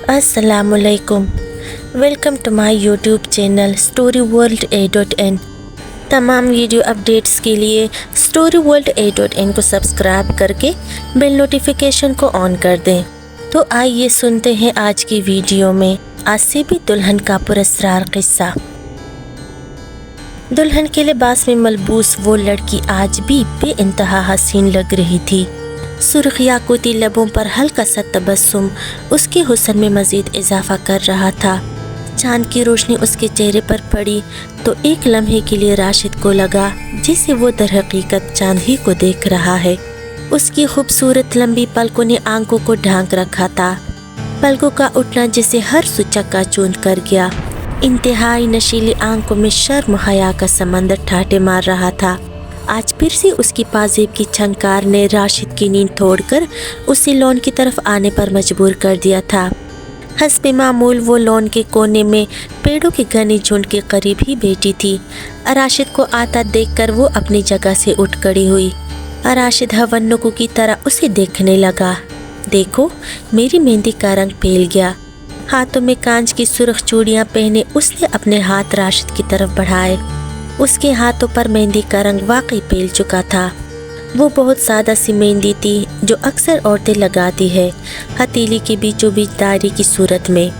अस्सलामुअलैकुम। Welcome to my YouTube channel story world A.N। तमाम video updates के लिए स्टोरी वर्ल्ड A.N को सब्सक्राइब करके बेल नोटिफिकेशन को ऑन कर दें। तो आइए सुनते हैं आज की वीडियो में आसिया भी दुल्हन का पुरस्कार किस्सा। दुल्हन के लिबास में मलबूस वो लड़की आज भी बेइंतहा हसीन लग रही थी। सुर्ख याकूती लबों पर हल्का सा तबस्सुम उसके हुस्न में मज़ीद इजाफा कर रहा था। चांद की रोशनी उसके चेहरे पर पड़ी तो एक लम्हे के लिए राशिद को लगा जैसे वो दरहकीकत चांद ही को देख रहा है। उसकी खूबसूरत लंबी पलकों ने आंखों को ढांक रखा था। पलकों का उठना जैसे हर सुचक्का चूंद कर गया। इंतहाई नशीली आंखों में शर्म हया का समंदर ठाटे मार रहा था। आज फिर से उसकी पाजेब की छंकार ने राशिद की नींद तोड़कर उसे लॉन की तरफ आने पर मजबूर कर दिया था। हस्बे मामूल वो लॉन के कोने में पेड़ों के घने झुंड के करीब ही बैठी थी। राशिद को आता देखकर वो अपनी जगह से उठ खड़ी हुई। राशिद हवन्नुकों की तरह उसे देखने लगा। देखो, मेरी मेहंदी का रंग फैल गया। हाथों में कांच की सुर्ख चूड़ियाँ पहने उसने अपने हाथ राशिद की तरफ बढ़ाए। उसके हाथों पर मेहंदी का रंग वाकई फैल चुका था। वो बहुत सादा सी मेहंदी थी जो अक्सर औरतें लगाती है, हथेली के बीचों बीच दायरे की सूरत में।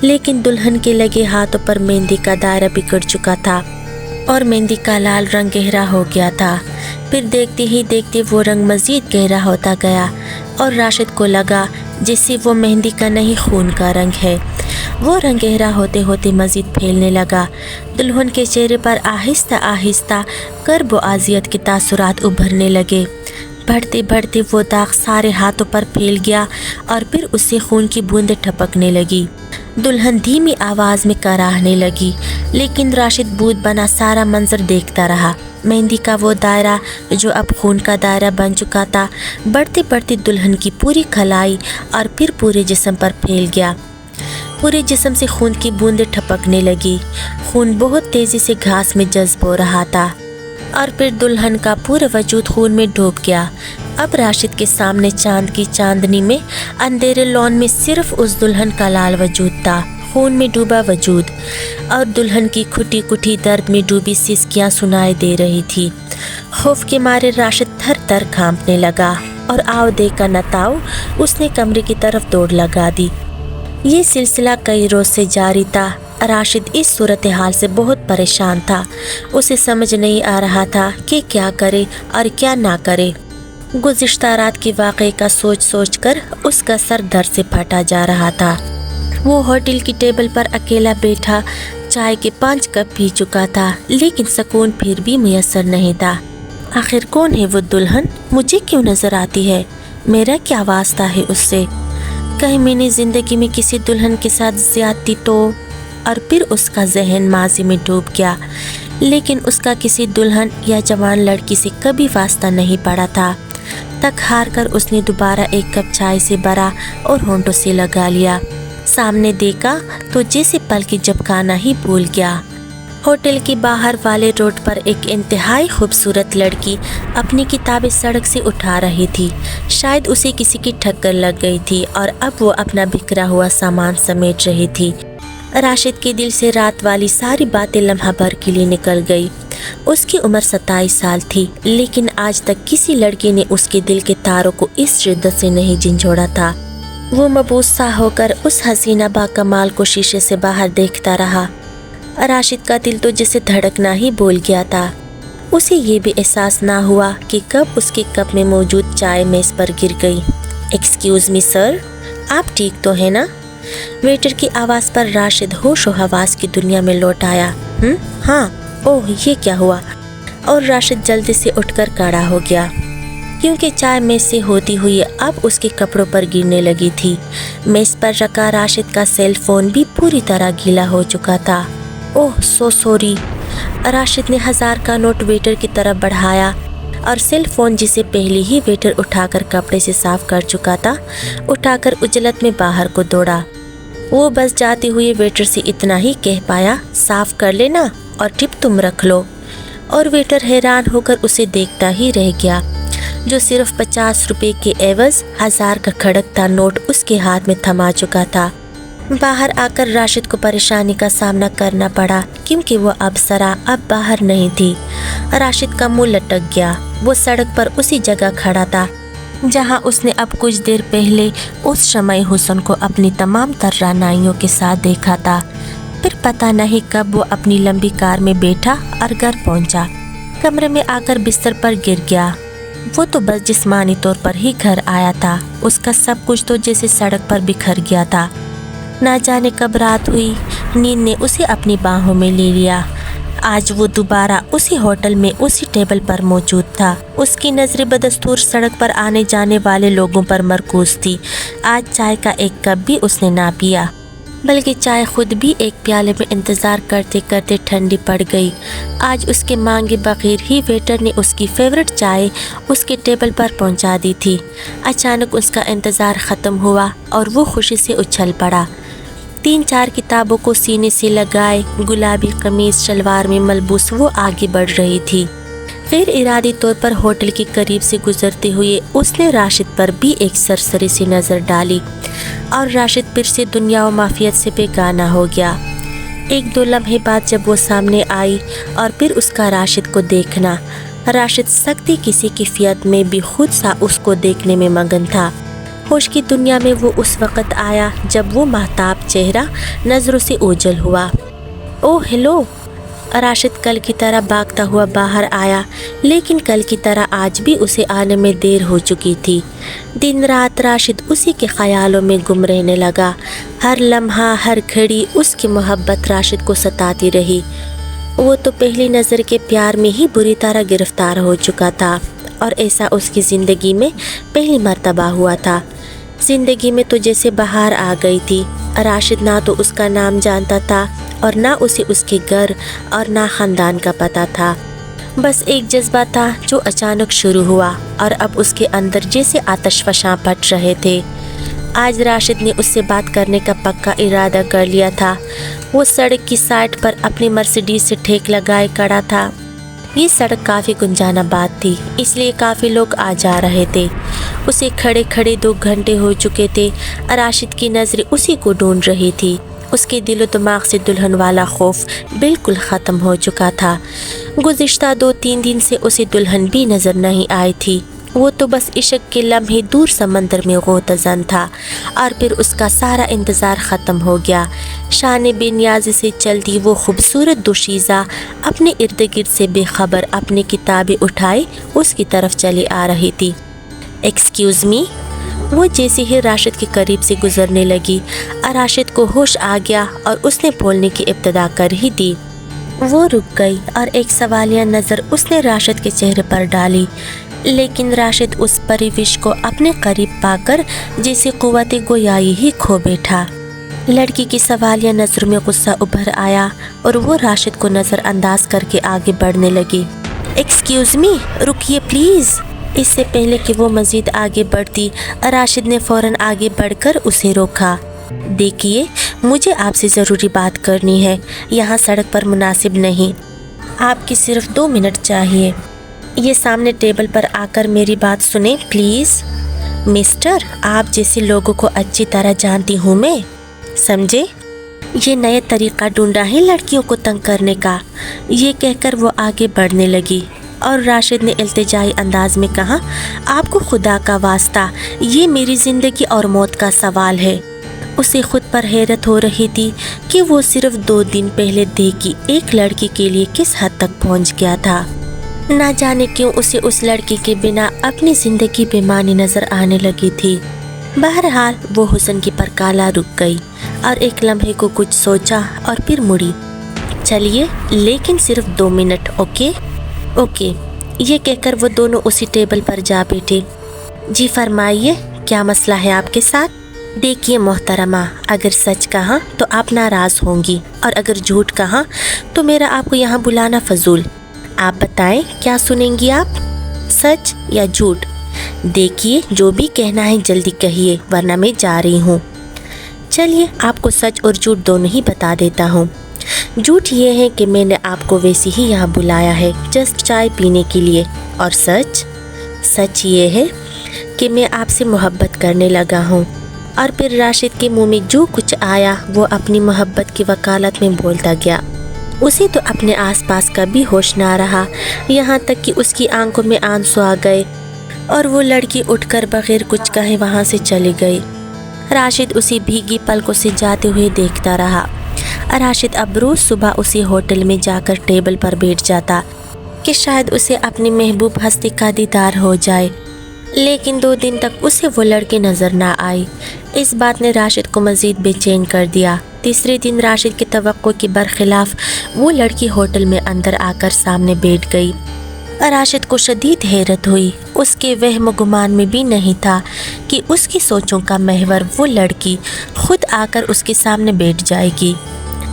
लेकिन दुल्हन के लगे हाथों पर मेहंदी का दायरा बिगड़ चुका था और मेहंदी का लाल रंग गहरा हो गया था। फिर देखते ही देखते वो रंग मज़ीद गहरा होता गया और राशिद को लगा जैसे वो मेहंदी का नहीं खून का रंग है। वो रंग गहरा होते होते मज़ीद फैलने लगा। दुल्हन के चेहरे पर आहिस्ता आहिस्ता कर्ब व आज़ियत के तासुरात उभरने लगे। बढ़ते बढ़ते वो दाग सारे हाथों पर फैल गया और फिर उससे खून की बूंदें टपकने लगी। दुल्हन धीमी आवाज़ में कराहने लगी, लेकिन राशिद बूद बना सारा मंजर देखता रहा। मेहंदी का वो दायरा जो अब खून का दायरा बन चुका था, बढ़ते बढ़ते दुल्हन की पूरी खलाई और फिर पूरे जिस्म पर फैल गया। पूरे जिस्म से खून की बूंदें टपकने लगी। खून बहुत तेज़ी से घास में जज्ब हो रहा था और फिर दुल्हन का पूरा वजूद खून में डूब गया। अब राशिद के सामने चांद की चांदनी में अंधेरे लॉन में सिर्फ उस दुल्हन का लाल वजूद था, खून में डूबा वजूद, और दुल्हन की खुटी खुटी दर्द में डूबी सिसकियाँ सुनाई दे रही थी। खौफ के मारे राशिद थर थर कांपने लगा और आव दे का नताव उसने कमरे की तरफ दौड़ लगा दी। ये सिलसिला कई रोज से जारी था। राशिद इस सूरत हाल से बहुत परेशान था। उसे समझ नहीं आ रहा था कि क्या करे और क्या ना करे। गुज़िश्ता रात के वाक़े का सोच सोच कर उसका सर दर्द से फटा जा रहा था। वो होटल की टेबल पर अकेला बैठा चाय के 5 कप पी चुका था, लेकिन सुकून फिर भी मुयस्सर नहीं था। आखिर कौन है वो दुल्हन? मुझे क्यों नज़र आती है? मेरा क्या वास्ता है उससे? कहीं मैंने ज़िंदगी में किसी दुल्हन के साथ ज़्यादती तो? और फिर उसका जहन माजी में डूब गया, लेकिन उसका किसी दुल्हन या जवान लड़की से कभी वास्ता नहीं पड़ा था। तक हार कर उसने दोबारा एक कप चाय से भरा और होंठों से लगा लिया। सामने देखा तो जैसे पलकें झपकाना ही भूल गया। होटल के बाहर वाले रोड पर एक इंतहाई खूबसूरत लड़की अपनी किताबें सड़क से उठा रही थी। शायद उसे किसी की ठक्कर लग गई थी और अब वो अपना बिखरा हुआ सामान समेट रही थी। राशिद के दिल से रात वाली सारी बातें लम्हा भर के लिए निकल गई। उसकी उम्र 27 साल थी, लेकिन आज तक किसी लड़की ने उसके दिल के तारों को इस शिद्दत से नहीं झंझोड़ा था। वो मबूस सा होकर उस हसीना बाकमाल को शीशे से बाहर देखता रहा। राशिद का दिल तो जैसे धड़कना ही भूल गया था। उसे ये भी एहसास ना हुआ कि कब उसके कप में मौजूद चाय मेज़ पर गिर गई। एक्सक्यूज़ मी सर, आप ठीक तो हैं ना? वेटर की आवाज़ पर राशिद होश व हवास की दुनिया में लौट आया। हाँ, ओह ये क्या हुआ? और राशिद जल्दी से उठकर खड़ा हो गया, क्योंकि चाय मेज़ से होती हुई अब उसके कपड़ों पर गिरने लगी थी। मेज़ पर रखा राशिद का सेल फोन भी पूरी तरह गीला हो चुका था। ओह सो सॉरी। राशिद ने 1000 का नोट वेटर की तरफ बढ़ाया और सेल फोन, जिसे पहले ही वेटर उठाकर कपड़े से साफ कर चुका था, उठाकर उजलत में बाहर को दौड़ा। वो बस जाते हुए वेटर से इतना ही कह पाया, साफ कर लेना और टिप तुम रख लो। और वेटर हैरान होकर उसे देखता ही रह गया, जो सिर्फ 50 रुपए के एवज 1000 का खड़कता नोट उसके हाथ में थमा चुका था। बाहर आकर राशिद को परेशानी का सामना करना पड़ा क्योंकि वो अप्सरा अब बाहर नहीं थी। राशिद का मुंह लटक गया। वो सड़क पर उसी जगह खड़ा था जहां उसने अब कुछ देर पहले उस शमई हुसन को अपनी तमाम तर्रानाइयों के साथ देखा था। फिर पता नहीं कब वो अपनी लंबी कार में बैठा और घर पहुंचा। कमरे में आकर बिस्तर पर गिर गया। वो तो बस जिस्मानी तौर पर ही घर आया था, उसका सब कुछ तो जैसे सड़क पर बिखर गया था। ना जाने कब रात हुई, नींद ने उसे अपनी बाहों में ले लिया। आज वो दोबारा उसी होटल में उसी टेबल पर मौजूद था। उसकी नज़रें बदस्तूर सड़क पर आने जाने वाले लोगों पर मरकूज थी। आज चाय का एक कप भी उसने ना पिया, बल्कि चाय खुद भी एक प्याले में इंतज़ार करते करते ठंडी पड़ गई। आज उसके मांगे बगैर ही वेटर ने उसकी फेवरेट चाय उसके टेबल पर पहुंचा दी थी। अचानक उसका इंतज़ार ख़त्म हुआ और वो खुशी से उछल पड़ा। 3-4 किताबों को सीने से लगाए गुलाबी कमीज शलवार में मलबूस वो आगे बढ़ रही थी। फिर इरादी तौर पर होटल के करीब से गुजरते हुए उसने राशिद पर भी एक सरसरी सी नज़र डाली और राशिद फिर से दुनिया व माफियत से बेगाना हो गया। 1-2 लम्हे बाद जब वो सामने आई और फिर उसका राशिद को देखना, राशिद सकती किसी कैफियत में भी खुद सा उसको देखने में मगन था। होश की दुनिया में वो उस वक़्त आया जब वो महताब चेहरा नज़रों से ओझल हुआ। Oh hello! राशिद कल की तरह भागता हुआ बाहर आया, लेकिन कल की तरह आज भी उसे आने में देर हो चुकी थी। दिन रात राशिद उसी के ख्यालों में गुम रहने लगा। हर लम्हा हर घड़ी उसकी मोहब्बत राशिद को सताती रही। वो तो पहली नज़र के प्यार में ही बुरी तरह गिरफ्तार हो चुका था और ऐसा उसकी ज़िंदगी में पहली मर्तबा हुआ था। ज़िंदगी में तो जैसे बहार आ गई थी। राशिद ना तो उसका नाम जानता था और ना उसे उसके घर और ना ख़ानदान का पता था। बस एक जज्बा था जो अचानक शुरू हुआ और अब उसके अंदर जैसे आतिश फशां पट रहे थे। आज राशिद ने उससे बात करने का पक्का इरादा कर लिया था। वो सड़क की साइड पर अपनी मर्सिडीज से ठेक लगाए खड़ा था। ये सड़क काफ़ी गुंजानाबाद थी, इसलिए काफ़ी लोग आ जा रहे थे। उसे खड़े खड़े 2 घंटे हो चुके थे। राशिद की नज़रें उसी को ढूंढ रही थी। उसके दिलो दिमाग से दुल्हन वाला खौफ बिल्कुल ख़त्म हो चुका था। गुज़िश्ता 2-3 दिन से उसे दुल्हन भी नज़र नहीं आई थी। वो तो बस इश्क के लम्हे दूर समंदर में गोतज़न था और फिर उसका सारा इंतज़ार ख़त्म हो गया। शान बेनियाज़ी से चलती वो खूबसूरत दोशीज़ा अपने इर्द गिर्द से बेखबर अपनी किताबें उठाए उसकी तरफ चली आ रही थी। Excuse me. वो जैसे ही राशिद के करीब से गुजरने लगी, राशिद को होश आ गया और उसने बोलने की इब्तिदा कर ही दी। वो रुक गई और एक सवालिया नज़र उसने राशिद के चेहरे पर डाली, लेकिन राशिद उस परिविश को अपने करीब पाकर जैसे क़ुव्वत गोयाई ही खो बैठा। लड़की की सवालिया नज़र में गुस्सा उभर आया और वो राशिद को नज़रअंदाज करके आगे बढ़ने लगी। एक्सक्यूज़ मी, रुकिए प्लीज़। इससे पहले कि वो मज़ीद आगे बढ़ती, राशिद ने फ़ौरन आगे बढ़कर उसे रोका। देखिए, मुझे आपसे ज़रूरी बात करनी है। यहाँ सड़क पर मुनासिब नहीं। आपकी सिर्फ 2 मिनट चाहिए। ये सामने टेबल पर आकर मेरी बात सुने प्लीज़। मिस्टर, आप जैसे लोगों को अच्छी तरह जानती हूँ मैं, समझे? ये नया तरीक़ा ढूंढा है लड़कियों को तंग करने का। ये कहकर वो आगे बढ़ने लगी और राशिद ने इल्तिजाई अंदाज में कहा, आपको खुदा का वास्ता, ये मेरी ज़िंदगी और मौत का सवाल है। उसे खुद पर हैरत हो रही थी कि वो सिर्फ 2 दिन पहले देखी एक लड़की के लिए किस हद तक पहुंच गया था। ना जाने क्यों उसे उस लड़की के बिना अपनी ज़िंदगी बेमानी नज़र आने लगी थी। बहरहाल वो हुस्न की परकाला रुक गई और एक लम्हे को कुछ सोचा और फिर मुड़ी। चलिए, लेकिन सिर्फ 2 मिनट। ओके। ये कहकर वो दोनों उसी टेबल पर जा बैठे। जी फरमाइए, क्या मसला है आपके साथ? देखिए मोहतरमा, अगर सच कहा तो आप नाराज़ होंगी और अगर झूठ कहा तो मेरा आपको यहाँ बुलाना फजूल। आप बताएं, क्या सुनेंगी आप, सच या झूठ? देखिए, जो भी कहना है जल्दी कहिए, वरना मैं जा रही हूँ। चलिए, आपको सच और झूठ दोनों ही बता देता हूँ। झूठ ये है कि मैंने आपको वैसे ही यहाँ बुलाया है जस्ट चाय पीने के लिए, और सच ये है कि मैं आपसे मोहब्बत करने लगा हूँ। اور پھر راشد کے منہ میں جو کچھ آیا وہ اپنی محبت کی وکالت میں بولتا گیا۔ اسے تو اپنے آس پاس کا بھی ہوش نہ رہا، یہاں تک کہ اس کی آنکھوں میں آنسو آ گئے اور وہ لڑکی اٹھ کر بغیر کچھ کہے وہاں سے چلی گئی۔ راشد اسی بھیگی پلکوں سے جاتے ہوئے دیکھتا رہا۔ راشد اب روز صبح اسی ہوٹل میں جا کر ٹیبل پر بیٹھ جاتا کہ شاید اسے اپنی محبوب ہستی کا دیدار ہو جائے، لیکن 2 دن تک اسے وہ لڑکی نظر نہ آئی۔ اس بات نے راشد کو مزید بے چین کر دیا۔ تیسرے دن راشد کی توقع کے برخلاف وہ لڑکی ہوٹل میں اندر آ کر سامنے بیٹھ گئی۔ راشد کو شدید حیرت ہوئی۔ اس کے وہم و گمان میں بھی نہیں تھا کہ اس کی سوچوں کا محور وہ لڑکی خود آ کر اس کے سامنے بیٹھ جائے گی۔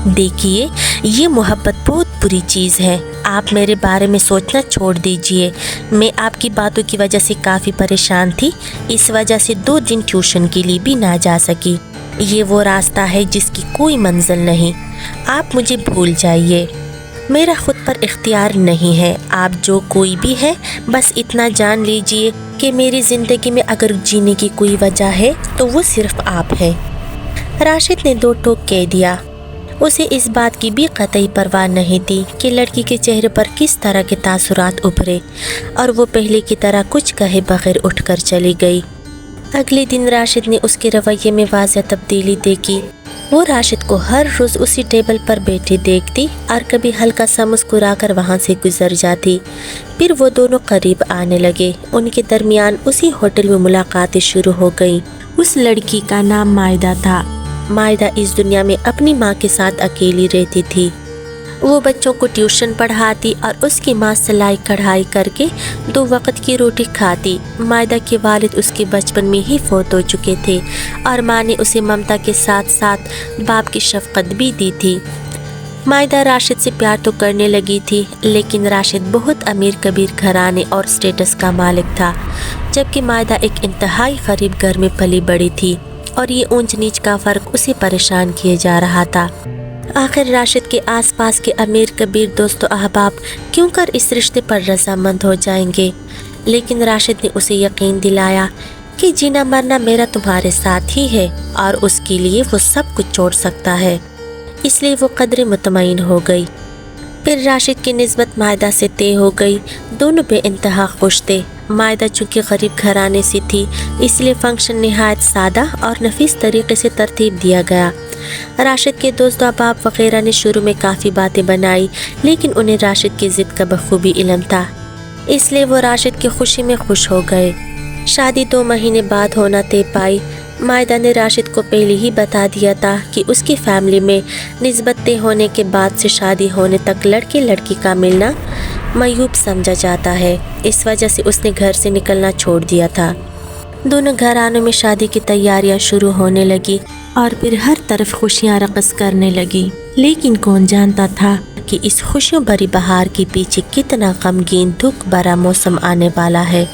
دیکھیے، یہ محبت بہت بری چیز ہے۔ آپ میرے بارے میں سوچنا چھوڑ دیجئے۔ میں آپ کی باتوں کی وجہ سے کافی پریشان تھی، اس وجہ سے 2 دن ٹیوشن کے لیے بھی نہ جا سکی۔ یہ وہ راستہ ہے جس کی کوئی منزل نہیں۔ آپ مجھے بھول جائیے، میرا خود پر اختیار نہیں ہے۔ آپ جو کوئی بھی ہے، بس اتنا جان لیجئے کہ میری زندگی میں اگر جینے کی کوئی وجہ ہے تو وہ صرف آپ ہے۔ راشد نے 2 ٹوک کہہ دیا۔ اسے اس بات کی بھی قطعی پرواہ نہیں تھی کہ لڑکی کے چہرے پر کس طرح کے تاثرات ابھرے، اور وہ پہلے کی طرح کچھ کہے بغیر اٹھ کر چلی گئی۔ اگلے دن راشد نے اس کے رویے میں واضح تبدیلی دیکھی۔ وہ راشد کو ہر روز اسی ٹیبل پر بیٹھے دیکھتی اور کبھی ہلکا سا مسکرا کر وہاں سے گزر جاتی۔ پھر وہ دونوں قریب آنے لگے۔ ان کے درمیان اسی ہوٹل میں ملاقاتیں شروع ہو گئیں۔ اس لڑکی کا نام مائدہ تھا۔ مائدہ اس دنیا میں اپنی ماں کے ساتھ اکیلی رہتی تھی۔ وہ بچوں کو ٹیوشن پڑھاتی اور اس کی ماں سلائی کڑھائی کر کے 2 وقت کی روٹی کھاتی۔ مائدہ کے والد اس کے بچپن میں ہی فوت ہو چکے تھے اور ماں نے اسے ممتا کے ساتھ ساتھ باپ کی شفقت بھی دی تھی۔ مائدہ راشد سے پیار تو کرنے لگی تھی، لیکن راشد بہت امیر کبیر گھرانے اور سٹیٹس کا مالک تھا، جبکہ مائدہ ایک انتہائی غریب گھر میں پلی بڑی تھی، اور یہ اونچ نیچ کا فرق اسے پریشان کیے جا رہا تھا۔ آخر راشد کے آس پاس کے امیر کبیر دوست و احباب کیوں کر اس رشتے پر رضامند ہو جائیں گے، لیکن راشد نے اسے یقین دلایا کہ جینا مرنا میرا تمہارے ساتھ ہی ہے اور اس کے لیے وہ سب کچھ چھوڑ سکتا ہے، اس لیے وہ قدرے مطمئن ہو گئی۔ پھر راشد کی نسبت مائدہ سے طے ہو گئی۔ دونوں بے انتہا خوش تھے۔ مائدہ چونکہ غریب گھرانے سے تھی، اس لیے فنکشن نہایت سادہ اور نفیس طریقے سے ترتیب دیا گیا۔ راشد کے دوست و احباب وغیرہ نے شروع میں کافی باتیں بنائی، لیکن انہیں راشد کی ضد کا بخوبی علم تھا، اس لیے وہ راشد کی خوشی میں خوش ہو گئے۔ شادی 2 مہینے بعد ہونا طے پائی۔ مائدہ نے راشد کو پہلے ہی بتا دیا تھا کہ اس کی فیملی میں نسبت طے ہونے کے بعد سے شادی ہونے تک لڑکے لڑکی کا ملنا معیوب سمجھا جاتا ہے، اس وجہ سے اس نے گھر سے نکلنا چھوڑ دیا تھا۔ دونوں گھرانوں میں شادی کی تیاریاں شروع ہونے لگی اور پھر ہر طرف خوشیاں رقص کرنے لگی، لیکن کون جانتا تھا کہ اس خوشیوں بھری بہار کے پیچھے کتنا غمگین دکھ بھرا موسم آنے والا ہے۔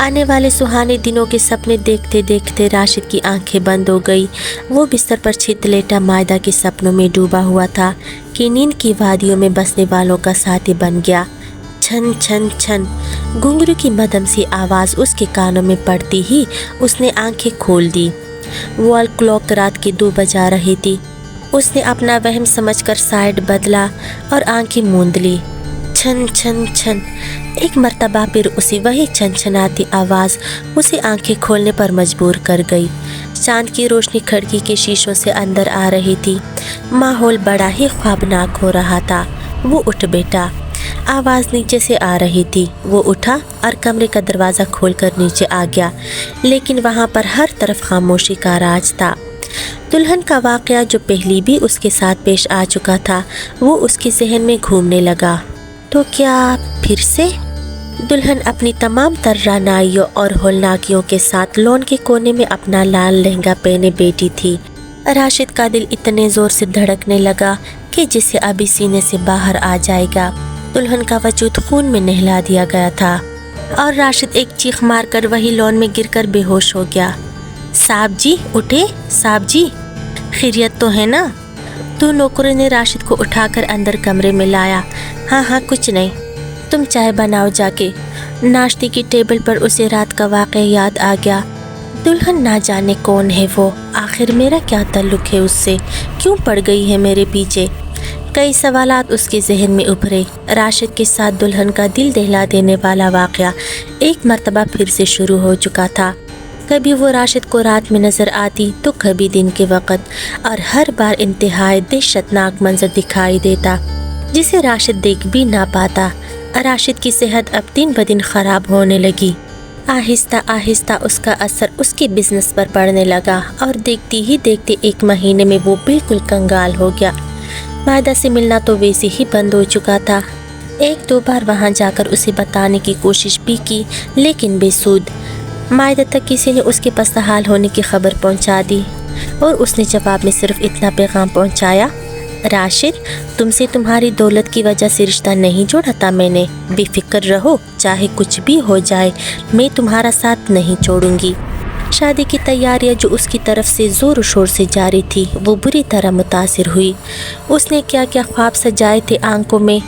آنے والے سہانے دنوں کے سپنے دیکھتے دیکھتے راشد کی آنکھیں بند ہو گئی۔ وہ بستر پر چت لیٹا مائدہ کے سپنوں میں ڈوبا ہوا تھا کہ نیند کی وادیوں میں بسنے والوں کا ساتھی بن گیا۔ چھن چھن چھن گھنگرو کی مدھم سی آواز اس کے کانوں میں پڑتی ہی اس نے آنکھیں کھول دی۔ وال کلاک رات کے 2 بجا رہی تھی۔ اس نے اپنا وہم سمجھ کر سائیڈ بدلا اور آنکھیں موند لی۔ چھن چھن چھن ایک مرتبہ پھر اسی وہی چھن چھناتی آواز اسے آنکھیں کھولنے پر مجبور کر گئی۔ چاند کی روشنی کھڑکی کے شیشوں سے اندر آ رہی تھی۔ ماحول بڑا ہی خوابناک ہو رہا تھا۔ وہ اٹھ بیٹھا۔ آواز نیچے سے آ رہی تھی۔ وہ اٹھا اور کمرے کا دروازہ کھول کر نیچے آ گیا، لیکن وہاں پر ہر طرف خاموشی کا راج تھا۔ دلہن کا واقعہ جو پہلی بھی اس کے ساتھ پیش آ چکا تھا وہ اس کے ذہن میں گھومنے لگا۔ تو کیا پھر سے؟ دلہن اپنی تمام تر رعنائیوں اور ہولناکیوں کے ساتھ لون کے کونے میں اپنا لال لہنگا پہنے بیٹھی تھی۔ راشد کا دل اتنے زور سے دھڑکنے لگا کہ جسے ابھی سینے سے باہر آ جائے گا۔ دلہن کا وجود خون میں نہلا دیا گیا تھا اور راشد ایک چیخ مار کر وہی لون میں گر کر بے ہوش ہو گیا۔ صاحب جی اٹھے، صاحب جی خیریت تو ہے نا؟ 2 نوکروں نے راشد کو اٹھا کر اندر کمرے میں لایا۔ ہاں کچھ نہیں، تم چائے بناؤ جا کے۔ ناشتے کی ٹیبل پر اسے رات کا واقعہ یاد آ گیا۔ दुल्हन ना जाने कौन है वो, आखिर मेरा क्या ताल्लुक है उससे, क्यों पड़ गई है मेरे पीछे। कई सवालात उसके जहन में उभरे। राशिद के साथ दुल्हन का दिल दहला देने वाला वाक़या एक मर्तबा फिर से शुरू हो चुका था। कभी वो राशिद को रात में नज़र आती तो कभी दिन के वक़्त, और हर बार इंतहाई दहशतनाक मंजर दिखाई देता जिसे राशिद देख भी ना पाता। राशिद की सेहत अब दिन ब दिन ख़राब होने लगी। आहिस्ता आहिस्ता उसका असर उसके बिजनेस पर पड़ने लगा और देखते ही देखते 1 महीने में वो बिल्कुल कंगाल हो गया। मायदा से मिलना तो वैसे ही बंद हो चुका था। 1-2 बार वहाँ जाकर उसे बताने की कोशिश भी की, लेकिन बेसूद। मायदा तक किसी ने उसके पस्तहाल होने की खबर पहुँचा दी और उसने जवाब में सिर्फ इतना पैगाम पहुँचाया, राशिद, तुमसे तुम्हारी दौलत की वजह से रिश्ता नहीं जोड़ा था मैंने। बेफिक्र रहो, चाहे कुछ भी हो जाए, मैं तुम्हारा साथ नहीं छोड़ूंगी। शादी की तैयारियां जो उसकी तरफ से ज़ोर शोर से जारी थी, वो बुरी तरह मुतासिर हुई। उसने क्या क्या ख्वाब सजाए थे आंखों में,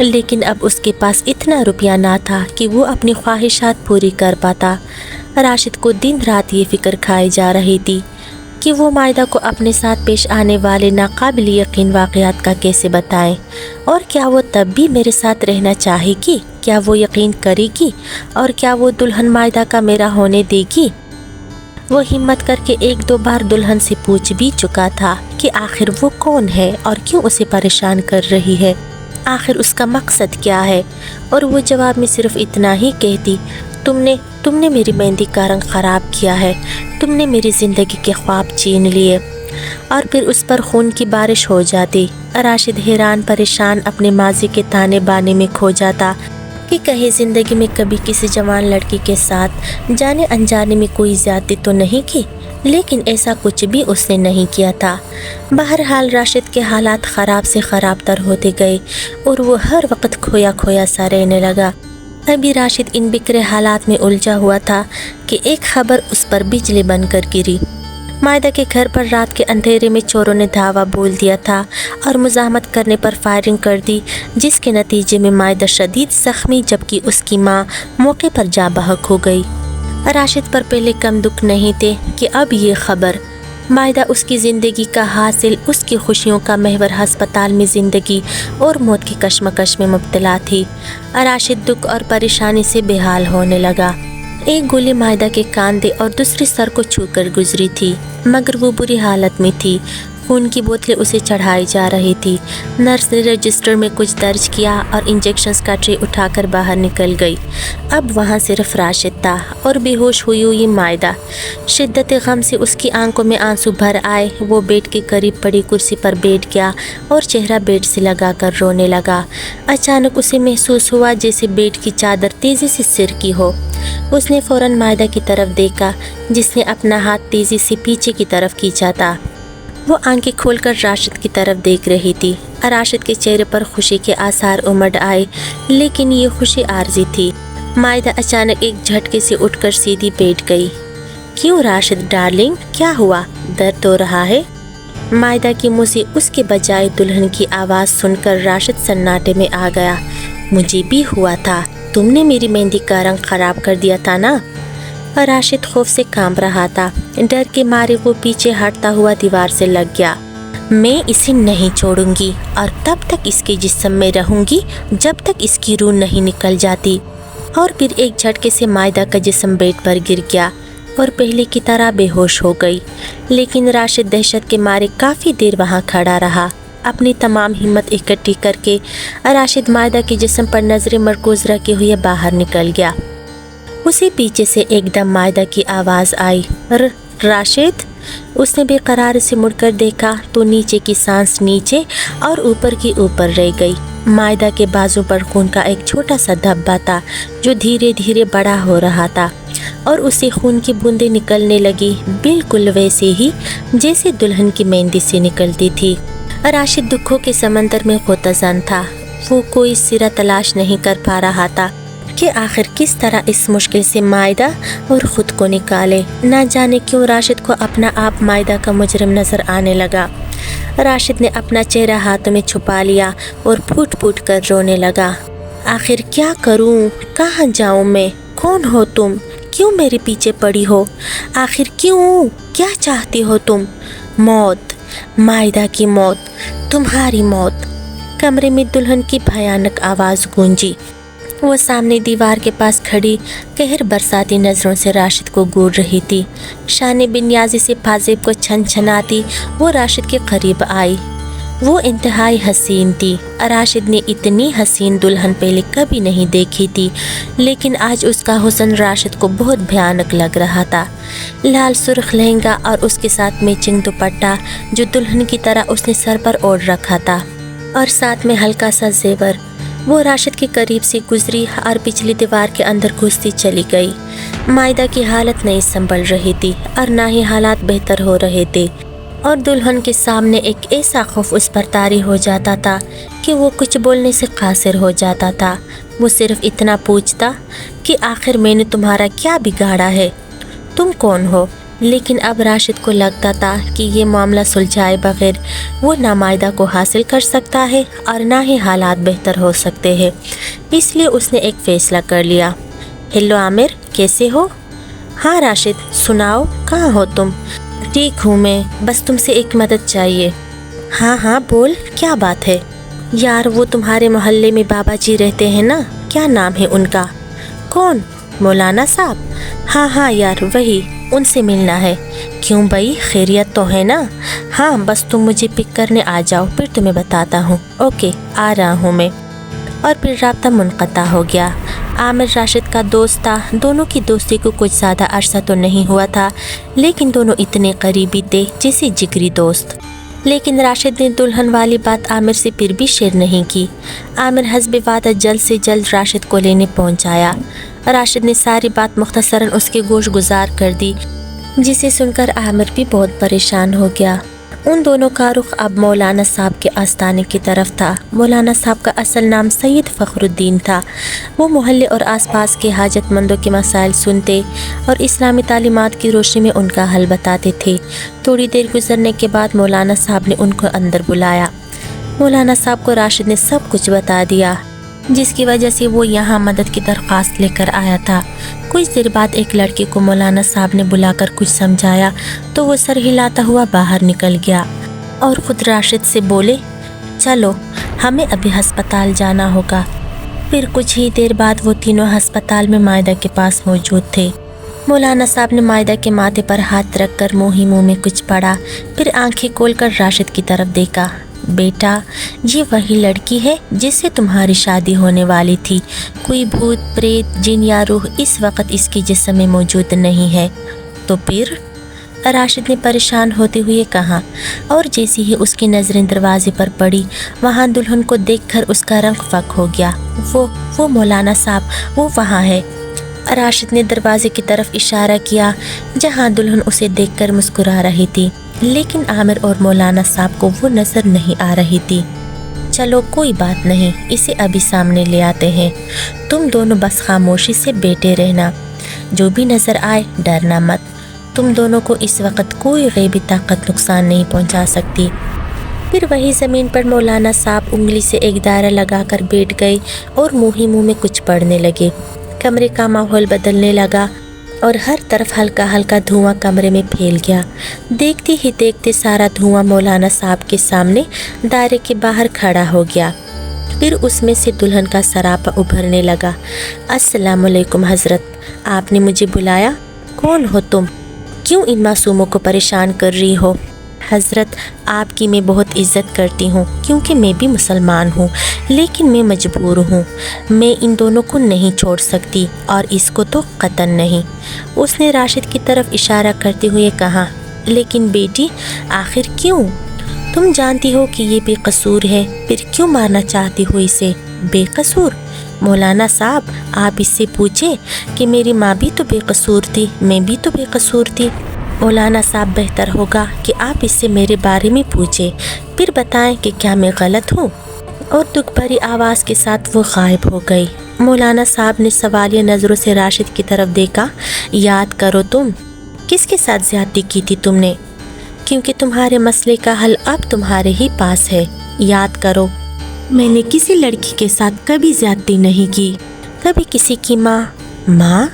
लेकिन अब उसके पास इतना रुपया ना था कि वो अपनी ख्वाहिशात पूरी कर पाता। राशिद को दिन रात ये फ़िक्र खाई जा रही थी कि वो मायदा को अपने साथ पेश आने वाले नाकाबिल यकीन वाक़यात का कैसे बताएं, और क्या वो तब भी मेरे साथ रहना चाहेगी, क्या वो यकीन करेगी, और क्या वो दुल्हन मायदा का मेरा होने देगी। वो हिम्मत करके 1-2 बार दुल्हन से पूछ भी चुका था कि आखिर वो कौन है और क्यों उसे परेशान कर रही है, आखिर उसका मकसद क्या है, और वो जवाब में सिर्फ इतना ही कहती, तुमने मेरी मेहंदी का रंग ख़राब किया है, तुमने मेरी ज़िंदगी के ख्वाब छीन लिए। और फिर उस पर खून की बारिश हो जाती। राशिद हैरान परेशान अपने माजी के ताने बाने में खो जाता कि कहीं ज़िंदगी में कभी किसी जवान लड़की के साथ जाने अनजाने में कोई ज़्यादती तो नहीं की, लेकिन ऐसा कुछ भी उसने नहीं किया था। बहरहाल राशिद के हालात ख़राब से ख़राब तर होते गए और वो हर वक्त खोया खोया सा रहने लगा। अभी राशिद इन बिखरे हालात में उलझा हुआ था कि एक खबर उस पर बिजली बनकर गिरी। मायदा के घर पर रात के अंधेरे में चोरों ने धावा बोल दिया था और मुज़ाहमत करने पर फायरिंग कर दी, जिसके नतीजे में मायदा शदीद ज़ख्मी जबकि उसकी माँ मौके पर जा बहक हो गई। राशिद पर पहले कम दुख नहीं थे कि अब ये खबर। मायदा उसकी ज़िंदगी का हासिल, उसकी खुशियों का महवर हस्पताल में ज़िंदगी और मौत की कश्मकश में मुब्तला थी। राशिद दुख और परेशानी से बेहाल होने लगा। एक गोली मायदा के कांधे और दूसरी सर को छूकर गुजरी थी, मगर वो बुरी हालत में थी। खून की बोतलें उसे चढ़ाई जा रही थी। नर्स ने रजिस्टर में कुछ दर्ज किया और इंजेक्शंस का ट्रे उठाकर बाहर निकल गई। अब वहाँ सिर्फ राशिद था और बेहोश हुई हुई मायदा। शिद्दत गम से उसकी आंखों में आंसू भर आए। वो बेड के करीब पड़ी कुर्सी पर बैठ गया और चेहरा बेड से लगाकर रोने लगा। अचानक उसे महसूस हुआ जैसे बेड की चादर तेज़ी से सिरकी हो। उसने फ़ौरन मायदा की तरफ देखा, जिसने अपना हाथ तेज़ी से पीछे की तरफ खींचा था। वो आंखें खोलकर राशिद की तरफ देख रही थी। राशिद के चेहरे पर खुशी के आसार उमड़ आए, लेकिन ये खुशी आर्जी थी। मायदा अचानक एक झटके से उठकर सीधी बैठ गई। क्यों राशिद डार्लिंग, क्या हुआ, दर्द हो रहा है? मायदा की मुँह से उसके बजाय दुल्हन की आवाज़ सुनकर राशिद सन्नाटे में आ गया। मुझे भी हुआ था, तुमने मेरी मेहंदी का रंग ख़राब कर दिया था ना। राशिद खौफ से कांप रहा था। डर के मारे वो पीछे हटता हुआ दीवार से लग गया। मैं इसे नहीं छोड़ूंगी और तब तक इसके जिस्म में रहूंगी जब तक इसकी रूह नहीं निकल जाती। और फिर एक झटके से मायदा का जिस्म बेड पर गिर गया और पहले की तरह बेहोश हो गई। लेकिन राशिद दहशत के मारे काफ़ी देर वहाँ खड़ा रहा। अपनी तमाम हिम्मत इकट्ठी करके राशिद मायदा के जिस्म पर नज़रें मरकूज़ रखे हुए बाहर निकल गया। उसे पीछे से एकदम मायदा की आवाज़ आई, राशिद। उसने बेकरार से मुड़कर देखा तो नीचे की सांस नीचे और ऊपर की ऊपर रह गई। मायदा के बाजू पर खून का एक छोटा सा धब्बा था जो धीरे धीरे बड़ा हो रहा था और उसे खून की बूंदें निकलने लगी, बिल्कुल वैसे ही जैसे दुल्हन की मेहंदी से निकलती थी। राशिद दुखों के समंदर में गोताज़ान था। वो कोई सिरा तलाश नहीं कर पा रहा था कि आखिर किस तरह इस मुश्किल से मायदा और ख़ुद को निकाले। ना जाने क्यों राशिद को अपना आप मायदा का मुजरिम नज़र आने लगा। राशिद ने अपना चेहरा हाथों में छुपा लिया और फूट फूट कर रोने लगा। आखिर क्या करूं? कहाँ जाऊं मैं? कौन हो तुम? क्यों मेरे पीछे पड़ी हो? आखिर क्यों? क्या चाहती हो तुम? मौत, मायदा की मौत, तुम्हारी मौत। कमरे में दुल्हन की भयानक आवाज़ गूंजी। वो सामने दीवार के पास खड़ी कहर बरसाती नज़रों से राशिद को घूर रही थी। शान बिन्याजी से पाजेब को छनछनाती वो राशिद के करीब आई। वो इंतहाई हसीन थी। राशिद ने इतनी हसीन दुल्हन पहले कभी नहीं देखी थी, लेकिन आज उसका हुस्न राशिद को बहुत भयानक लग रहा था। लाल सुर्ख लहंगा और उसके साथ मैचिंग दुपट्टा जो दुल्हन की तरह उसने सर पर ओढ़ रखा था, और साथ में हल्का सा जेवर। वो राशिद के करीब से गुजरी और पिछली दीवार के अंदर घुसती चली गई। मायदा की हालत नहीं संभल रही थी और ना ही हालात बेहतर हो रहे थे, और दुल्हन के सामने एक ऐसा खौफ उस पर तारी हो जाता था कि वो कुछ बोलने से कासिर हो जाता था। वो सिर्फ इतना पूछता कि आखिर मैंने तुम्हारा क्या बिगाड़ा है? तुम कौन हो? लेकिन अब राशिद को लगता था कि ये मामला सुलझाए बगैर वो ना मायदा को हासिल कर सकता है और ना ही हालात बेहतर हो सकते हैं। इसलिए उसने एक फ़ैसला कर लिया। हेलो आमिर, कैसे हो? हाँ राशिद, सुनाओ, कहाँ हो तुम? ठीक हूँ मैं, बस तुमसे एक मदद चाहिए। हाँ हाँ बोल, क्या बात है? यार वो तुम्हारे मोहल्ले में बाबा जी रहते हैं ना, क्या नाम है उनका? कौन? मौलाना साहब? हाँ हाँ यार वही, उनसे मिलना है। क्यों भाई, खैरियत तो है ना? हाँ बस तुम मुझे पिक करने आ जाओ, फिर तुम्हें बताता हूँ। ओके, आ रहा हूँ मैं। और फिर राब्ता मुनक़ता हो गया। आमिर राशिद का दोस्त था। दोनों की दोस्ती को कुछ ज़्यादा अरसा तो नहीं हुआ था, लेकिन दोनों इतने करीबी थे जैसे जिगरी दोस्त। लेकिन राशिद ने दुल्हन वाली बात आमिर से फिर भी शेयर नहीं की। आमिर हस्ब वादा जल्द से जल्द राशिद को लेने पहुंच आया। राशिद ने सारी बात मुख्तसरन उसके गोश गुजार कर दी, जिसे सुनकर आमिर भी बहुत परेशान हो गया। उन दोनों का रुख अब मौलाना साहब के आस्थाने की तरफ था। मौलाना साहब का असल नाम सैयद फ़खरुद्दीन था। वो मोहल्ले और आसपास के हाजतमंदों के मसाइल सुनते और इस्लामी तालीमात की रोशनी में उनका हल बताते थे। थोड़ी देर गुजरने के बाद मौलाना साहब ने उनको अंदर बुलाया। मौलाना साहब को राशिद ने सब कुछ बता दिया, जिसकी वजह से वो यहाँ मदद की दरख्वास्त लेकर आया था। कुछ देर बाद एक लड़के को मौलाना साहब ने बुलाकर कुछ समझाया तो वो सर हिलाता हुआ बाहर निकल गया और ख़ुद राशिद से बोले, चलो हमें अभी हस्पताल जाना होगा। फिर कुछ ही देर बाद वो तीनों हस्पताल में मायदा के पास मौजूद थे। मौलाना साहब ने मायदा के माथे पर हाथ रखकर मुँह ही मुँह में कुछ पढ़ा, फिर आंखें खोलकर राशिद की तरफ देखा। बेटा, ये वही लड़की है जिससे तुम्हारी शादी होने वाली थी। कोई भूत प्रेत जिन या रूह इस वक्त इसके जिस्म में मौजूद नहीं है। तो फिर? राशिद ने परेशान होते हुए कहा, और जैसे ही उसकी नज़रें दरवाजे पर पड़ी, वहाँ दुल्हन को देखकर उसका रंग फक हो गया। वो मौलाना साहब, वो वहाँ है। राशिद ने दरवाजे की तरफ इशारा किया, जहाँ दुल्हन उसे देखकर मुस्कुरा रही थी, लेकिन आमिर और मौलाना साहब को वो नज़र नहीं आ रही थी। चलो कोई बात नहीं, इसे अभी सामने ले आते हैं। तुम दोनों बस खामोशी से बैठे रहना, जो भी नज़र आए डरना मत। तुम दोनों को इस वक्त कोई गैबी ताकत नुकसान नहीं पहुंचा सकती। फिर वही ज़मीन पर मौलाना साहब उंगली से एक दायरा लगाकर बैठ गए और मुँह ही मुँह में कुछ पढ़ने लगे। कमरे का माहौल बदलने लगा और हर तरफ हल्का हल्का धुआं कमरे में फैल गया। देखते ही देखते सारा धुआं मौलाना साहब के सामने दायरे के बाहर खड़ा हो गया। फिर उसमें से दुल्हन का सरापा उभरने लगा। अस्सलामुअलैकुम हज़रत, आपने मुझे बुलाया? कौन हो तुम? क्यों इन मासूमों को परेशान कर रही हो? हज़रत, आपकी मैं बहुत इज़्ज़त करती हूँ, क्योंकि मैं भी मुसलमान हूँ, लेकिन मैं मजबूर हूँ। मैं इन दोनों को नहीं छोड़ सकती, और इसको तो कतन नहीं। उसने राशिद की तरफ इशारा करते हुए कहा, लेकिन बेटी आखिर क्यों? तुम जानती हो कि ये बेकसूर है, फिर क्यों मारना चाहती हो इसे? बेकसूर? मौलाना साहब, आप इससे पूछे कि मेरी माँ भी तो बेकसूर थी, मैं भी तो बेकसूर थी। मौलाना साहब, बेहतर होगा कि आप इससे मेरे बारे में पूछें, फिर बताएं कि क्या मैं गलत हूँ। और दुख भरी आवाज़ के साथ वो गायब हो गई। मौलाना साहब ने सवालिया नज़रों से राशिद की तरफ देखा। याद करो, तुम किसके साथ ज़्यादती की थी तुमने? क्योंकि तुम्हारे मसले का हल अब तुम्हारे ही पास है। याद करो, मैंने किसी लड़की के साथ कभी ज़्यादती नहीं की, कभी किसी की माँ।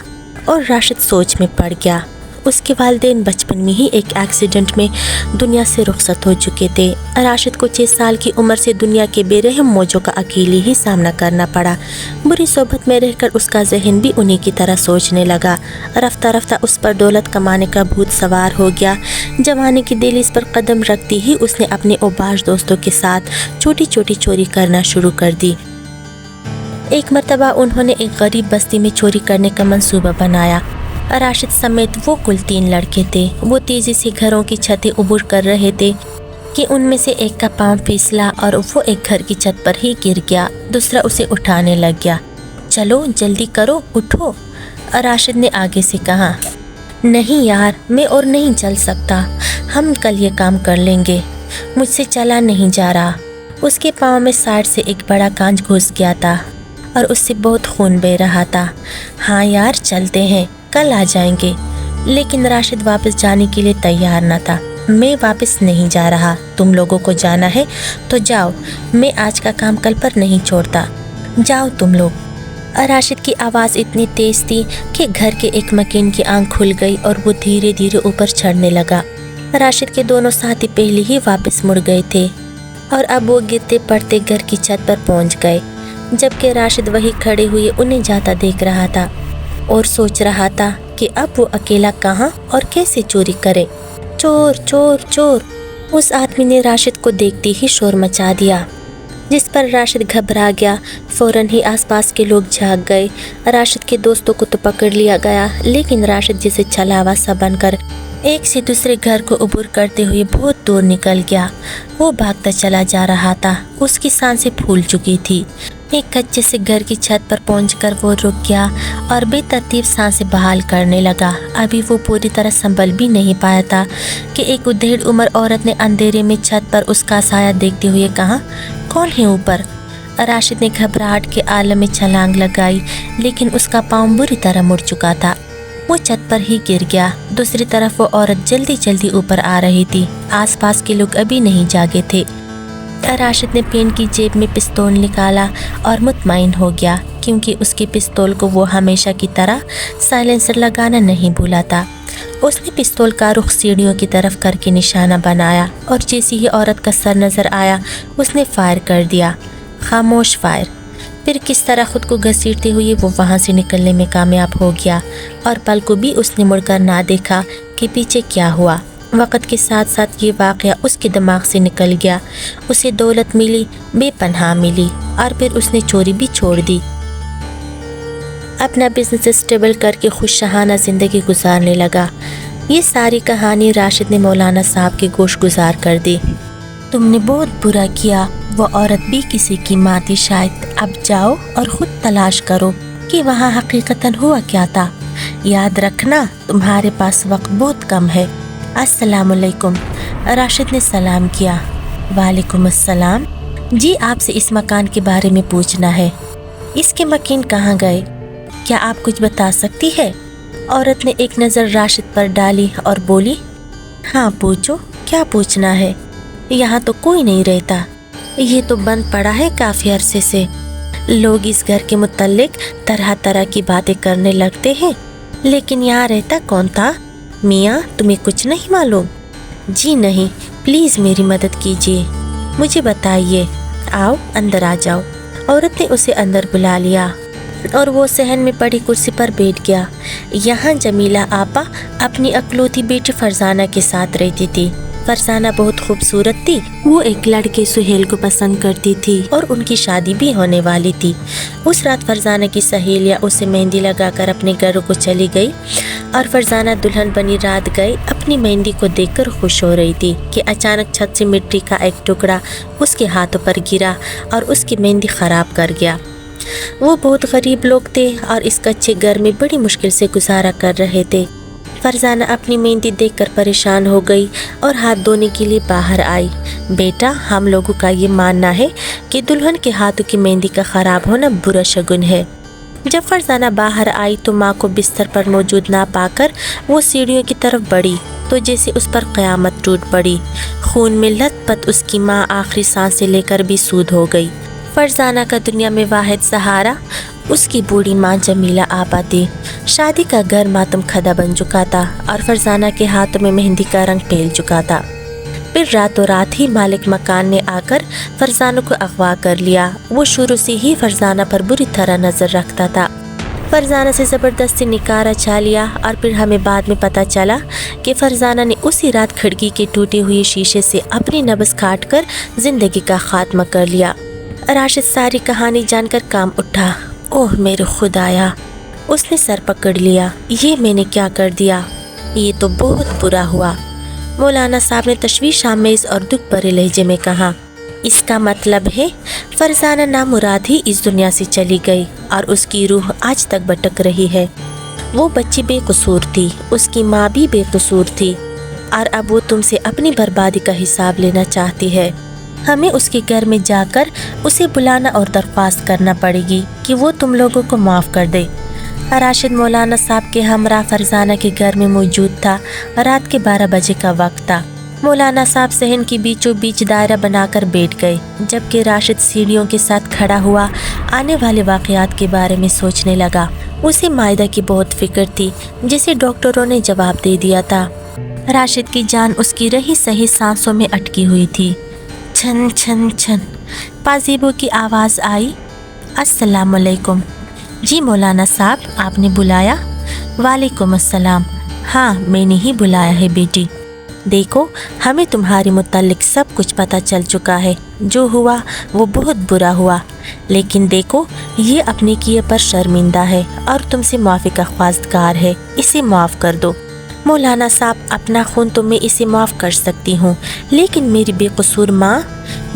اور راشد سوچ میں پڑ گیا۔ اس کے والدین بچپن میں ہی ایک ایکسیڈنٹ میں دنیا سے رخصت ہو چکے تھے۔ راشد کو 6 سال کی عمر سے دنیا کے بے رحم موجوں کا اکیلے ہی سامنا کرنا پڑا۔ بری صحبت میں رہ کر اس کا ذہن بھی انہی کی طرح سوچنے لگا۔ رفتہ رفتہ اس پر دولت کمانے کا بھوت سوار ہو گیا۔ جوانی کی دہلیز پر قدم رکھتی ہی اس نے اپنے اوباش دوستوں کے ساتھ چھوٹی چھوٹی چوری کرنا شروع کر دی۔ ایک مرتبہ انہوں نے ایک غریب بستی میں چوری کرنے کا منصوبہ بنایا۔ راشد سمیت وہ کل 3 لڑکے تھے۔ وہ تیزی سے گھروں کی چھتیں عبور کر رہے تھے کہ ان میں سے ایک کا پاؤں پھسلا اور وہ ایک گھر کی چھت پر ہی گر گیا۔ دوسرا اسے اٹھانے لگ گیا۔ چلو جلدی کرو، اٹھو، راشد نے آگے سے کہا۔ نہیں یار، میں اور نہیں چل سکتا، ہم کل یہ کام کر لیں گے، مجھ سے چلا نہیں جا رہا۔ اس کے پاؤں میں سائڈ سے ایک بڑا کانچ گھس گیا تھا اور اس سے بہت خون بہہ رہا تھا۔ ہاں یار چلتے ہیں، کل آ جائیں گے۔ لیکن راشد واپس جانے کے لیے تیار نہ تھا۔ میں واپس نہیں جا رہا، تم لوگوں کو جانا ہے تو جاؤ، میں آج کا کام کل پر نہیں چھوڑتا، جاؤ تم لوگ۔ راشد کی آواز اتنی تیز تھی کہ گھر کے ایک مکین کی آنکھ کھل گئی اور وہ دھیرے دھیرے اوپر چڑھنے لگا۔ راشد کے دونوں ساتھی پہلے ہی واپس مڑ گئے تھے اور اب وہ گرتے پڑتے گھر کی چھت پر پہنچ گئے، جبکہ راشد وہی کھڑے ہوئے انہیں جاتا دیکھ رہا تھا اور سوچ رہا تھا کہ اب وہ اکیلا کہاں اور کیسے چوری کرے۔ چور چور چور! اس آدمی نے راشد کو دیکھتے ہی شور مچا دیا، جس پر راشد گھبرا گیا۔ فوراً ہی آس پاس کے لوگ جھاگ گئے۔ راشد کے دوستوں کو تو پکڑ لیا گیا، لیکن راشد جیسے چھلاوا سا بن کر ایک سے دوسرے گھر کو عبور کرتے ہوئے بہت دور نکل گیا۔ وہ بھاگتا چلا جا رہا تھا، اس کی سانسیں پھول چکی تھی۔ ایک کچے سے گھر کی چھت پر پہنچ کر وہ رک گیا اور بے ترتیب سانسیں بحال کرنے لگا۔ ابھی وہ پوری طرح سنبھل بھی نہیں پایا تھا کہ ایک ادھیڑ عمر عورت نے اندھیرے میں چھت پر اس کا سایہ دیکھتے ہوئے کہا، کون ہے اوپر؟ راشد نے گھبراہٹ کے عالم میں چھلانگ لگائی، لیکن اس کا پاؤں بری طرح مڑ چکا تھا۔ وہ چھت پر ہی گر گیا۔ دوسری طرف وہ عورت جلدی جلدی اوپر آ رہی تھی۔ آس پاس کے لوگ ابھی نہیں جاگے تھے۔ راشد نے پین کی جیب میں پستول نکالا اور مطمئن ہو گیا، کیونکہ اس کے پستول کو وہ ہمیشہ کی طرح سائلنسر لگانا نہیں بھولا تھا۔ اس نے پستول کا رخ سیڑھیوں کی طرف کر کے نشانہ بنایا اور جیسے ہی عورت کا سر نظر آیا اس نے فائر کر دیا۔ خاموش فائر۔ پھر کس طرح خود کو گھسیٹتے ہوئے وہ وہاں سے نکلنے میں کامیاب ہو گیا اور پل کو بھی اس نے مڑ کر نہ دیکھا کہ پیچھے کیا ہوا۔ وقت کے ساتھ ساتھ یہ واقعہ اس کے دماغ سے نکل گیا۔ اسے دولت ملی، بے پناہ ملی، اور پھر اس نے چوری بھی چھوڑ دی۔ اپنا بزنس اسٹیبل کر کے خوش شہانہ زندگی گزارنے لگا۔ یہ ساری کہانی راشد نے مولانا صاحب کے گوش گزار کر دی۔ تم نے بہت برا کیا، وہ عورت بھی کسی کی ماں تھی شاید۔ اب جاؤ اور خود تلاش کرو کہ وہاں حقیقتاً ہوا کیا تھا۔ یاد رکھنا تمہارے پاس وقت بہت کم ہے۔ السلام علیکم۔ راشد نے سلام کیا۔ وعلیکم السلام۔ جی آپ سے اس مکان کے بارے میں پوچھنا ہے۔ اس کے مکین کہاں گئے؟ کیا آپ کچھ بتا سکتی ہے؟ عورت نے ایک نظر راشد پر ڈالی اور بولی، ہاں پوچھو، کیا پوچھنا ہے؟ یہاں تو کوئی نہیں رہتا، یہ تو بند پڑا ہے کافی عرصے سے۔ لوگ اس گھر کے متعلق طرح طرح کی باتیں کرنے لگتے ہیں، لیکن یہاں رہتا کون تھا؟ میاں تمہیں کچھ نہیں معلوم؟ جی نہیں، پلیز میری مدد کیجیے، مجھے بتائیے۔ آؤ اندر آ جاؤ۔ عورت نے اسے اندر بلا لیا اور وہ صحن میں پڑی کرسی پر بیٹھ گیا۔ یہاں جمیلہ آپا اپنی اکلوتی بیٹی فرزانہ کے ساتھ رہتی تھی۔ فرزانہ بہت خوبصورت تھی۔ وہ ایک لڑکے سہیل کو پسند کرتی تھی اور ان کی شادی بھی ہونے والی تھی۔ اس رات فرزانہ کی سہیلیاں اسے مہندی لگا کر اپنے گھروں کو چلی گئی اور فرزانہ دلہن بنی رات گئی اپنی مہندی کو دیکھ کر خوش ہو رہی تھی کہ اچانک چھت سے مٹی کا ایک ٹکڑا اس کے ہاتھوں پر گرا اور اس کی مہندی خراب کر گیا۔ وہ بہت غریب لوگ تھے اور اس کچے گھر میں بڑی مشکل سے گزارا کر رہے تھے۔ فرزانہ اپنی مہندی دیکھ کر پریشان ہو گئی اور ہاتھ دھونے کے لیے باہر آئی۔ بیٹا، ہم لوگوں کا یہ ماننا ہے کہ دلہن کے ہاتھوں کی مہندی کا خراب ہونا برا شگن ہے۔ جب فرزانہ باہر آئی تو ماں کو بستر پر موجود نہ پا کر وہ سیڑھیوں کی طرف بڑھی تو جیسے اس پر قیامت ٹوٹ پڑی۔ خون میں لت پت اس کی ماں آخری سانسیں لے کر بھی سود ہو گئی۔ فرزانہ کا دنیا میں واحد سہارا اس کی بوڑھی ماں جمیلہ آپا تھی۔ شادی کا گھر ماتم کھدا بن چکا تھا اور فرزانہ کے ہاتھوں میں مہندی کا رنگ پھیل چکا تھا۔ پھر راتوں رات ہی مالک مکان نے آ کر فرزانہ کو اغوا کر لیا۔ وہ شروع سے ہی فرزانہ پر بری طرح نظر رکھتا تھا۔ فرزانہ سے زبردستی نکاح رچا لیا اور پھر ہمیں بعد میں پتہ چلا کہ فرزانہ نے اسی رات کھڑکی کے ٹوٹے ہوئے شیشے سے اپنی نبض کاٹ کر زندگی کا خاتمہ کر لیا۔ راشد ساری کہانی جان کر کام اٹھا۔ اوہ میرے خدایا، اس نے سر پکڑ لیا۔ یہ میں نے کیا کر دیا؟ یہ تو بہت برا ہوا۔ مولانا صاحب نے تشویش آمیز اور دکھ بھرے لہجے میں کہا، اس کا مطلب ہے فرزانہ نامراد ہی اس دنیا سے چلی گئی اور اس کی روح آج تک بھٹک رہی ہے۔ وہ بچی بے قصور تھی، اس کی ماں بھی بے قصور تھی، اور اب وہ تم سے اپنی بربادی کا حساب لینا چاہتی ہے۔ ہمیں اس کے گھر میں جا کر اسے بلانا اور درخواست کرنا پڑے گی کہ وہ تم لوگوں کو معاف کر دے۔ راشد مولانا صاحب کے ہمراہ فرزانہ کے گھر میں موجود تھا۔ رات کے 12 بجے کا وقت تھا۔ مولانا صاحب صحن کی بیچوں بیچ دائرہ بنا کر بیٹھ گئے، جبکہ راشد سیڑھیوں کے ساتھ کھڑا ہوا آنے والے واقعات کے بارے میں سوچنے لگا۔ اسے مائدہ کی بہت فکر تھی، جسے ڈاکٹروں نے جواب دے دیا تھا۔ راشد کی جان اس کی رہی سہی سانسوں میں اٹکی ہوئی تھی۔ چھن چھن چھن پازیبو کی آواز آئی۔ السلام علیکم۔ جی مولانا صاحب، آپ نے بلایا؟ وعلیکم السلام۔ ہاں میں نے ہی بلایا ہے بیٹی۔ دیکھو، ہمیں تمہارے متعلق سب کچھ پتہ چل چکا ہے۔ جو ہوا وہ بہت برا ہوا، لیکن دیکھو یہ اپنے کیے پر شرمندہ ہے اور تم سے معافی کا خواستگار ہے۔ اسے معاف کر دو۔ مولانا صاحب، اپنا خون تو میں اسے معاف کر سکتی ہوں، لیکن میری بے قصور ماں،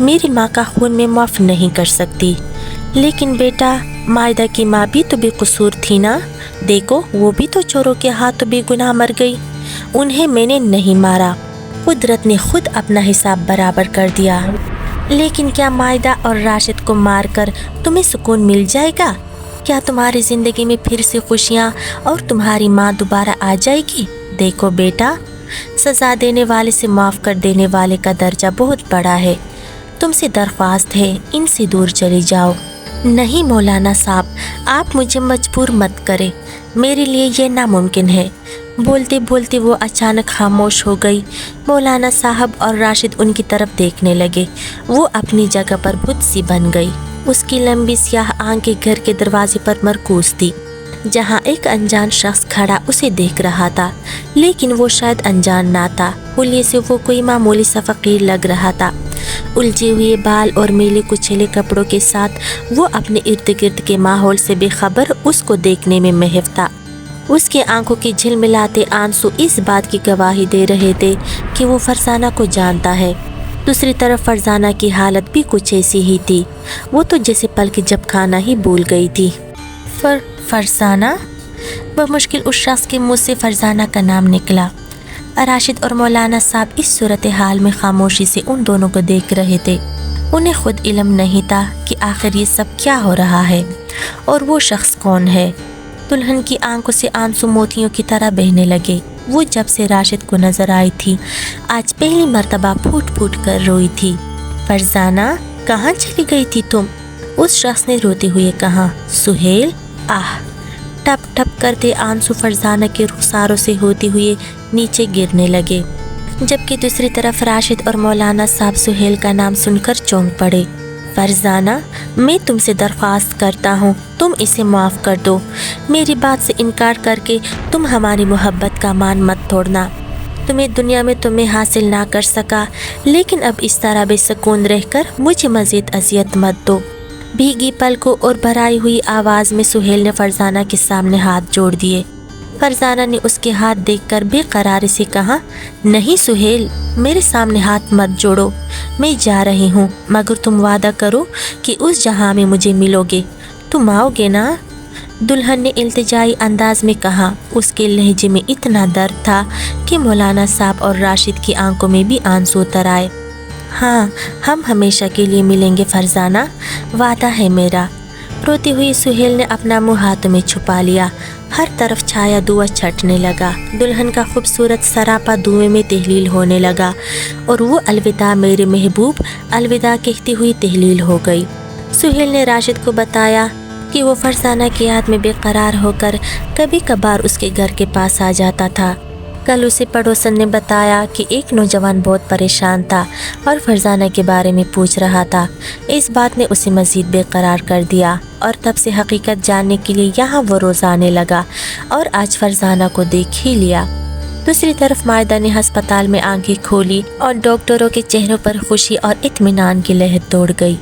میری ماں کا خون میں معاف نہیں کر سکتی۔ لیکن بیٹا، مائدہ کی ماں بھی تو بے قصور تھی نا؟ دیکھو وہ بھی تو چوروں کے ہاتھ بے گناہ مر گئی۔ انہیں میں نے نہیں مارا، قدرت نے خود اپنا حساب برابر کر دیا۔ لیکن کیا مائدہ اور راشد کو مار کر تمہیں سکون مل جائے گا؟ کیا تمہاری زندگی میں پھر سے خوشیاں اور تمہاری ماں دوبارہ آ جائے گی؟ دیکھو بیٹا، سزا دینے والے سے معاف کر دینے والے کا درجہ بہت بڑا ہے۔ تم سے درخواست ہے، ان سے دور چلے جاؤ۔ نہیں مولانا صاحب، آپ مجھے مجبور مت کریں، میرے لیے یہ ناممکن ہے۔ بولتے بولتے وہ اچانک خاموش ہو گئی۔ مولانا صاحب اور راشد ان کی طرف دیکھنے لگے۔ وہ اپنی جگہ پر بت سی بن گئی۔ اس کی لمبی سیاہ آنکھیں گھر کے دروازے پر مرکوز تھی، جہاں ایک انجان شخص کھڑا اسے دیکھ رہا تھا، لیکن وہ شاید انجان نہ تھا۔ حلیے سے وہ کوئی معمولی سا فقیر لگ رہا تھا۔ الجھے ہوئے بال اور میلے کچیلے کپڑوں کے ساتھ وہ اپنے ارد گرد کے ماحول سے بے خبر اس کو دیکھنے میں محو تھا۔ اس کے آنکھوں کے جھلملاتے آنسو اس بات کی گواہی دے رہے تھے کہ وہ فرزانہ کو جانتا ہے۔ دوسری طرف فرزانہ کی حالت بھی کچھ ایسی ہی تھی۔ وہ تو جیسے پلک جب کھانا ہی بھول گئی تھی۔ فرزانہ؟ بمشکل اس شخص کے منہ سے فرزانہ کا نام نکلا۔ راشد اور مولانا صاحب اس صورتحال میں خاموشی سے ان دونوں کو دیکھ رہے تھے۔ انہیں خود علم نہیں تھا کہ آخر یہ سب کیا ہو رہا ہے اور وہ شخص کون ہے۔ دلہن کی آنکھوں سے آنسو موتیوں کی طرح بہنے لگے۔ وہ جب سے راشد کو نظر آئی تھی، آج پہلی مرتبہ پھوٹ پھوٹ کر روئی تھی۔ فرزانہ، کہاں چلی گئی تھی تم؟ اس شخص نے روتے ہوئے کہا۔ سہیل؟ آہ! ٹپ ٹپ کرتے آنسو فرزانہ کے رخساروں سے ہوتے ہوئے نیچے گرنے لگے، جبکہ دوسری طرف راشد اور مولانا صاحب سہیل کا نام سن کر چونک پڑے۔ فرزانہ، میں تم سے درخواست کرتا ہوں، تم اسے معاف کر دو۔ میری بات سے انکار کر کے تم ہماری محبت کا مان مت توڑنا۔ تمہیں دنیا میں تمہیں حاصل نہ کر سکا، لیکن اب اس طرح بے سکون رہ کر مجھے مزید اذیت مت دو۔ بھیگی پلکوں اور بھرائی ہوئی آواز میں سہیل نے فرزانہ کے سامنے ہاتھ جوڑ دیے۔ فرزانہ نے اس کے ہاتھ دیکھ کر بے قراری سے کہا، نہیں سہیل، میرے سامنے ہاتھ مت جوڑو۔ میں جا رہی ہوں، مگر تم وعدہ کرو کہ اس جہاں میں مجھے ملو گے۔ تم آؤ گے نا؟ دلہن نے التجائی انداز میں کہا۔ اس کے لہجے میں اتنا درد تھا کہ مولانا صاحب اور راشد کی آنکھوں میں بھی آنسو اتر آئے۔ ہاں، ہم ہمیشہ کے لیے ملیں گے فرزانہ، وعدہ ہے میرا۔ روتے ہوئے سہیل نے اپنا منہ ہاتھوں میں چھپا لیا۔ ہر طرف چھایا دھواں چھٹنے لگا۔ دلہن کا خوبصورت سراپا دھوئیں میں تحلیل ہونے لگا اور وہ الوداع میرے محبوب، الوداع کہتی ہوئی تحلیل ہو گئی۔ سہیل نے راشد کو بتایا، کہ وہ فرزانہ کی یاد میں بے قرار ہو کر کبھی کبھار اس کے گھر کے پاس آ جاتا تھا۔ کل اسے پڑوسن نے بتایا کہ ایک نوجوان بہت پریشان تھا اور فرزانہ کے بارے میں پوچھ رہا تھا۔ اس بات نے اسے مزید بے قرار کر دیا اور تب سے حقیقت جاننے کے لیے یہاں وہ روز آنے لگا اور آج فرزانہ کو دیکھ ہی لیا۔ دوسری طرف مائدہ نے ہسپتال میں آنکھیں کھولی اور ڈاکٹروں کے چہروں پر خوشی اور اطمینان کی لہر دوڑ گئی۔